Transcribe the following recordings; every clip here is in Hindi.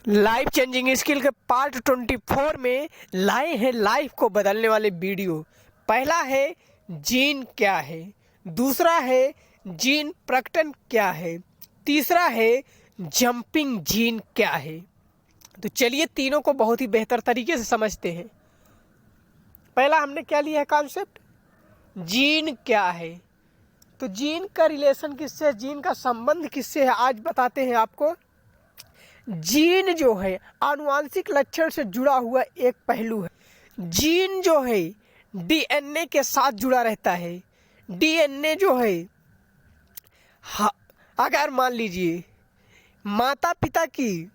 लाइफ चेंजिंग स्किल के पार्ट 24 में लाए हैं लाइफ को बदलने वाले वीडियो। पहला है जीन क्या है, दूसरा है जीन प्रकटन क्या है, तीसरा है जंपिंग जीन क्या है। तो चलिए तीनों को बहुत ही बेहतर तरीके से समझते हैं। पहला हमने क्या लिया है कॉन्सेप्ट, जीन क्या है। तो जीन का रिलेशन किससे है, जीन का संबंध किससे है, आज बताते हैं आपको। जीन जो है आनुवांशिक लक्षण से जुड़ा हुआ एक पहलू है। जीन जो है डीएनए के साथ जुड़ा रहता है। डीएनए जो है अगर मान लीजिए माता पिता की,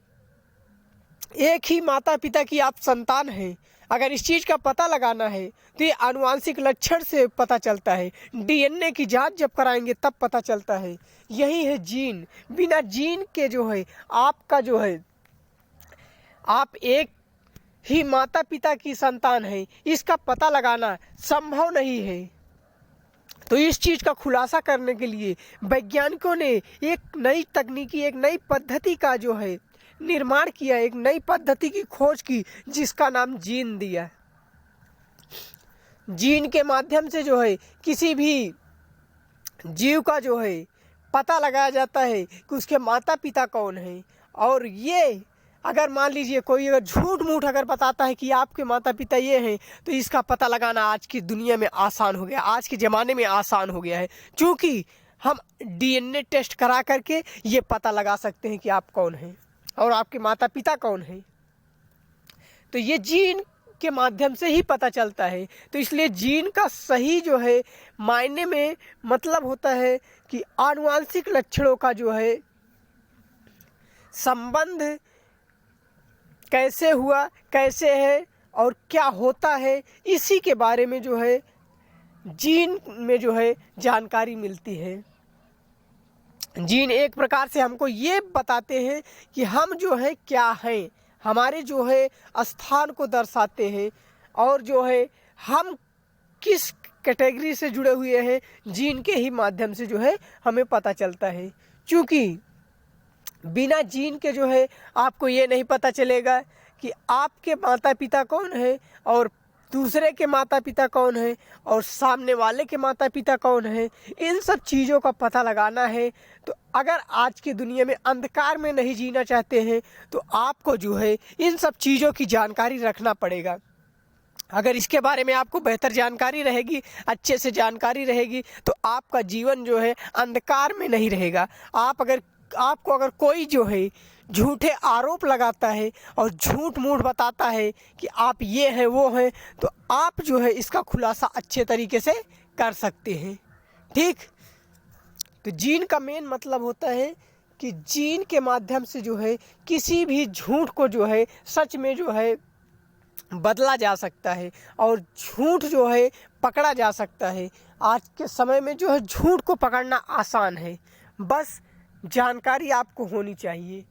एक ही माता पिता की आप संतान हैं, अगर इस चीज़ का पता लगाना है तो ये आनुवांशिक लक्षण से पता चलता है। डीएनए की जांच जब कराएंगे तब पता चलता है। यही है जीन। बिना जीन के जो है आपका जो है, आप एक ही माता पिता की संतान है, इसका पता लगाना संभव नहीं है। तो इस चीज़ का खुलासा करने के लिए वैज्ञानिकों ने एक नई तकनीकी, एक नई पद्धति का जो है निर्माण किया, एक नई पद्धति की खोज की जिसका नाम जीन दिया। जीन के माध्यम से जो है किसी भी जीव का जो है पता लगाया जाता है कि उसके माता पिता कौन हैं। और ये अगर मान लीजिए कोई अगर झूठ मूठ अगर बताता है कि आपके माता पिता ये हैं, तो इसका पता लगाना आज की दुनिया में आसान हो गया, आज के ज़माने में आसान हो गया है। क्योंकि हम डीएनए टेस्ट करा करके ये पता लगा सकते हैं कि आप कौन हैं और आपके माता पिता कौन हैं। तो ये जीन के माध्यम से ही पता चलता है। तो इसलिए जीन का सही जो है मायने में मतलब होता है कि आनुवांशिक लक्षणों का जो है संबंध कैसे हुआ, कैसे है और क्या होता है, इसी के बारे में जो है जीन में जो है जानकारी मिलती है। जीन एक प्रकार से हमको ये बताते हैं कि हम जो है क्या हैं, हमारे जो है स्थान को दर्शाते हैं और जो है हम किस कैटेगरी से जुड़े हुए हैं, जीन के ही माध्यम से जो है हमें पता चलता है। क्योंकि बिना जीन के जो है आपको ये नहीं पता चलेगा कि आपके माता पिता कौन है और दूसरे के माता पिता कौन है और सामने वाले के माता पिता कौन है। इन सब चीज़ों का पता लगाना है। तो अगर आज की दुनिया में अंधकार में नहीं जीना चाहते हैं तो आपको जो है इन सब चीज़ों की जानकारी रखना पड़ेगा। अगर इसके बारे में आपको बेहतर जानकारी रहेगी, अच्छे से जानकारी रहेगी, तो आपका जीवन जो है अंधकार में नहीं रहेगा। आपको अगर कोई जो है झूठे आरोप लगाता है और झूठ मूठ बताता है कि आप ये हैं वो हैं, तो आप जो है इसका खुलासा अच्छे तरीके से कर सकते हैं। ठीक। तो जीन का मेन मतलब होता है कि जीन के माध्यम से जो है किसी भी झूठ को जो है सच में जो है बदला जा सकता है और झूठ जो है पकड़ा जा सकता है। आज के समय में जो है झूठ को पकड़ना आसान है, बस जानकारी आपको होनी चाहिए।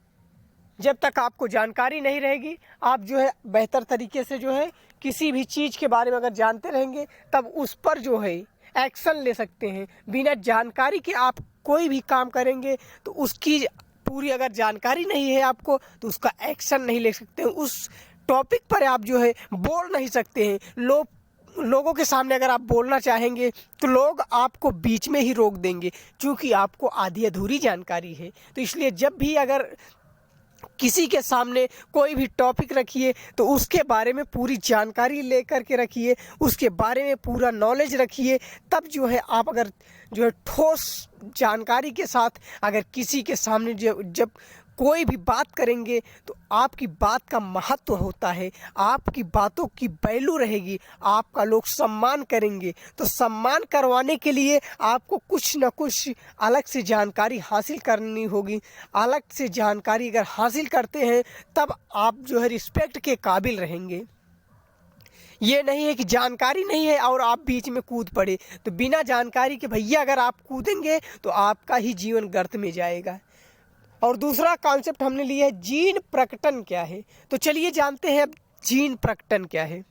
जब तक आपको जानकारी नहीं रहेगी, आप जो है बेहतर तरीके से जो है किसी भी चीज़ के बारे में अगर जानते रहेंगे तब उस पर जो है एक्शन ले सकते हैं। बिना जानकारी के आप कोई भी काम करेंगे तो उसकी पूरी अगर जानकारी नहीं है आपको तो उसका एक्शन नहीं ले सकते हैं। उस टॉपिक पर आप जो है बोल नहीं सकते हैं। लोगों के सामने अगर आप बोलना चाहेंगे तो लोग आपको बीच में ही रोक देंगे, क्योंकि आपको आधी अधूरी जानकारी है। तो इसलिए जब भी अगर किसी के सामने कोई भी टॉपिक रखिए तो उसके बारे में पूरी जानकारी लेकर के रखिए, उसके बारे में पूरा नॉलेज रखिए। तब जो है आप अगर जो है ठोस जानकारी के साथ अगर किसी के सामने जब कोई भी बात करेंगे तो आपकी बात का महत्व होता है, आपकी बातों की वैल्यू रहेगी, आपका लोग सम्मान करेंगे। तो सम्मान करवाने के लिए आपको कुछ न कुछ अलग से जानकारी हासिल करनी होगी। अलग से जानकारी अगर हासिल करते हैं तब आप जो है रिस्पेक्ट के काबिल रहेंगे। ये नहीं है कि जानकारी नहीं है और आप बीच में कूद पड़े। तो बिना जानकारी के भैया अगर आप कूदेंगे तो आपका ही जीवन गर्त में जाएगा। और दूसरा कॉन्सेप्ट हमने लिया है जीन प्रकटन क्या है। तो चलिए जानते हैं अब जीन प्रकटन क्या है।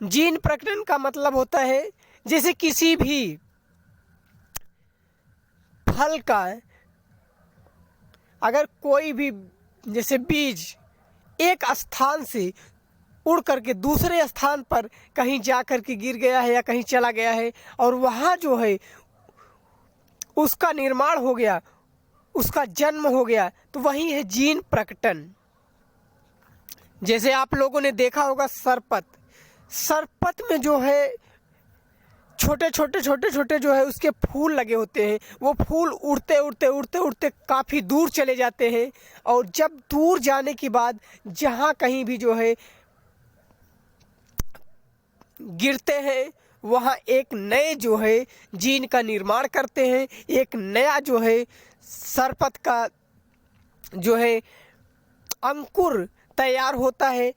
जीन प्रकटन का मतलब होता है जैसे किसी भी फल का अगर कोई भी जैसे बीज एक स्थान से उड़ करके दूसरे स्थान पर कहीं जा कर के गिर गया है या कहीं चला गया है और वहाँ जो है उसका निर्माण हो गया, उसका जन्म हो गया, तो वही है जीन प्रकटन। जैसे आप लोगों ने देखा होगा सरपत में जो है छोटे छोटे जो है उसके फूल लगे होते हैं। वो फूल उड़ते काफ़ी दूर चले जाते हैं और जब दूर जाने के बाद जहाँ कहीं भी जो है गिरते हैं वहाँ एक नए जो है जीन का निर्माण करते हैं, एक नया जो है सरपत का जो है अंकुर तैयार होता है।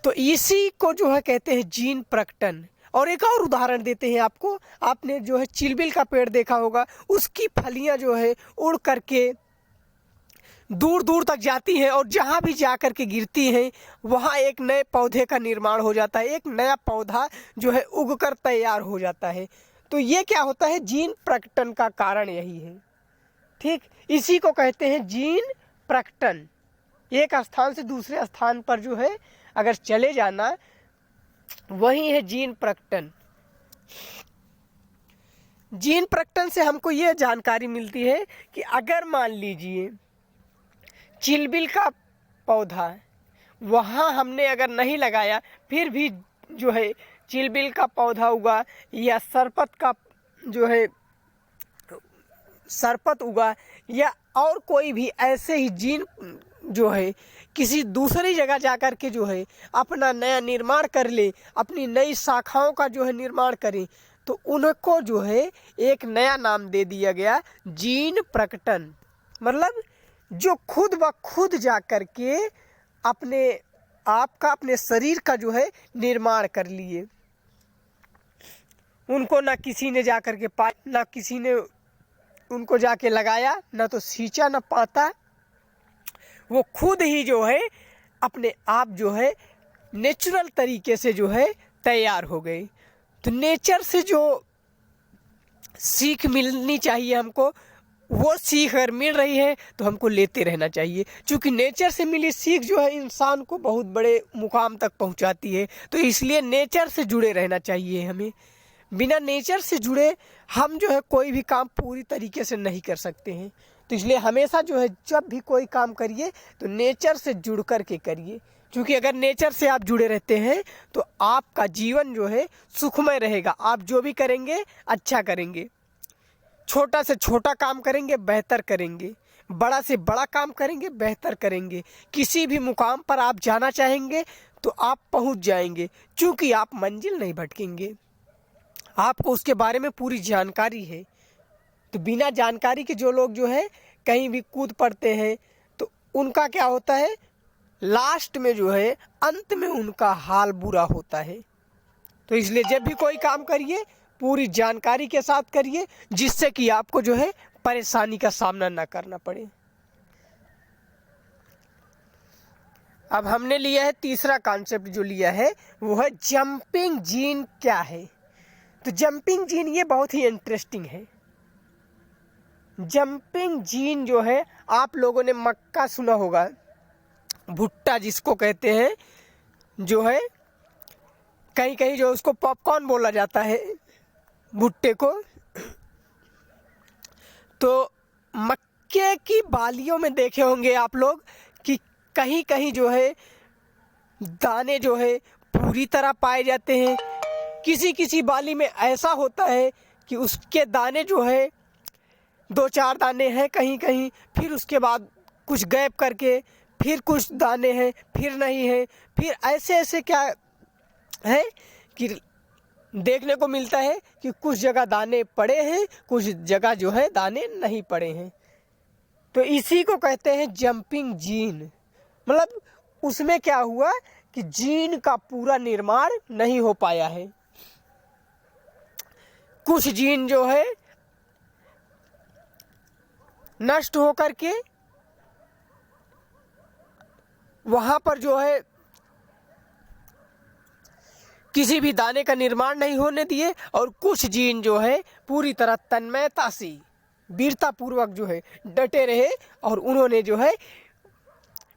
तो इसी को जो है कहते हैं जीन प्रकटन। और एक और उदाहरण देते हैं आपको, आपने जो है चिलबिल का पेड़ देखा होगा, उसकी फलियां जो है उड़ करके दूर दूर तक जाती हैं और जहाँ भी जा कर के गिरती हैं वहाँ एक नए पौधे का निर्माण हो जाता है, एक नया पौधा जो है उगकर तैयार हो जाता है। तो ये क्या होता है, जीन प्रकटन का कारण यही है। ठीक, इसी को कहते हैं जीन प्रकटन। एक स्थान से दूसरे स्थान पर जो है अगर चले जाना, वही है जीन प्रकटन। जीन प्रकटन से हमको ये जानकारी मिलती है कि अगर मान लीजिए चिलबिल का पौधा वहाँ हमने अगर नहीं लगाया, फिर भी जो है चिलबिल का पौधा उगा या सरपत का जो है सरपत उगा या और कोई भी ऐसे ही जीन जो है किसी दूसरी जगह जाकर के जो है अपना नया निर्माण कर ले, अपनी नई शाखाओं का जो है निर्माण करें, तो उनको जो है एक नया नाम दे दिया गया जीन प्रकटन। मतलब जो खुद ब खुद जा कर के अपने आप का, अपने शरीर का जो है निर्माण कर लिए। उनको ना किसी ने जा कर के पाया, ना किसी ने उनको जाके लगाया, ना तो सींचा ना पाता, वो खुद ही जो है अपने आप जो है नेचुरल तरीके से जो है तैयार हो गए। तो नेचर से जो सीख मिलनी चाहिए हमको, वो सीख अगर मिल रही है तो हमको लेते रहना चाहिए, क्योंकि नेचर से मिली सीख जो है इंसान को बहुत बड़े मुकाम तक पहुंचाती है। तो इसलिए नेचर से जुड़े रहना चाहिए हमें। बिना नेचर से जुड़े हम जो है कोई भी काम पूरी तरीके से नहीं कर सकते हैं। तो इसलिए हमेशा जो है जब भी कोई काम करिए तो नेचर से जुड़ कर के करिए, क्योंकि अगर नेचर से आप जुड़े रहते हैं तो आपका जीवन जो है सुखमय रहेगा। आप जो भी करेंगे अच्छा करेंगे, छोटा से छोटा काम करेंगे बेहतर करेंगे, बड़ा से बड़ा काम करेंगे बेहतर करेंगे। किसी भी मुकाम पर आप जाना चाहेंगे तो आप पहुंच जाएंगे, क्योंकि आप मंजिल नहीं भटकेंगे, आपको उसके बारे में पूरी जानकारी है। तो बिना जानकारी के जो लोग जो है कहीं भी कूद पड़ते हैं तो उनका क्या होता है, लास्ट में जो है अंत में उनका हाल बुरा होता है। तो इसलिए जब भी कोई काम करिए पूरी जानकारी के साथ करिए, जिससे कि आपको जो है परेशानी का सामना ना करना पड़े। अब हमने लिया है तीसरा कॉन्सेप्ट, जो लिया है वो है जंपिंग जीन क्या है। तो जंपिंग जीन ये बहुत ही इंटरेस्टिंग है। जंपिंग जीन जो है, आप लोगों ने मक्का सुना होगा, भुट्टा जिसको कहते हैं, जो है कहीं कहीं जो उसको पॉपकॉर्न बोला जाता है भुट्टे को। तो मक्के की बालियों में देखे होंगे आप लोग कि कहीं कहीं जो है दाने जो है पूरी तरह पाए जाते हैं, किसी किसी बाली में ऐसा होता है कि उसके दाने जो है 2-4 दाने हैं कहीं कहीं, फिर उसके बाद कुछ गैप करके फिर कुछ दाने हैं, फिर नहीं है, फिर ऐसे ऐसे क्या है कि देखने को मिलता है कि कुछ जगह दाने पड़े हैं, कुछ जगह जो है दाने नहीं पड़े हैं। तो इसी को कहते हैं जंपिंग जीन। मतलब उसमें क्या हुआ कि जीन का पूरा निर्माण नहीं हो पाया है। कुछ जीन जो है नष्ट होकर के वहाँ पर जो है किसी भी दाने का निर्माण नहीं होने दिए, और कुछ जीन जो है पूरी तरह तन्मयता से वीरतापूर्वक जो है डटे रहे और उन्होंने जो है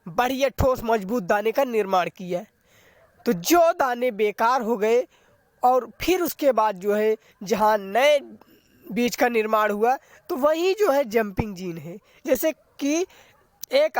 बढ़िया ठोस मजबूत दाने का निर्माण किया। तो जो दाने बेकार हो गए और फिर उसके बाद जो है जहाँ नए बीज का निर्माण हुआ, तो वही जो है जंपिंग जीन है। जैसे कि एक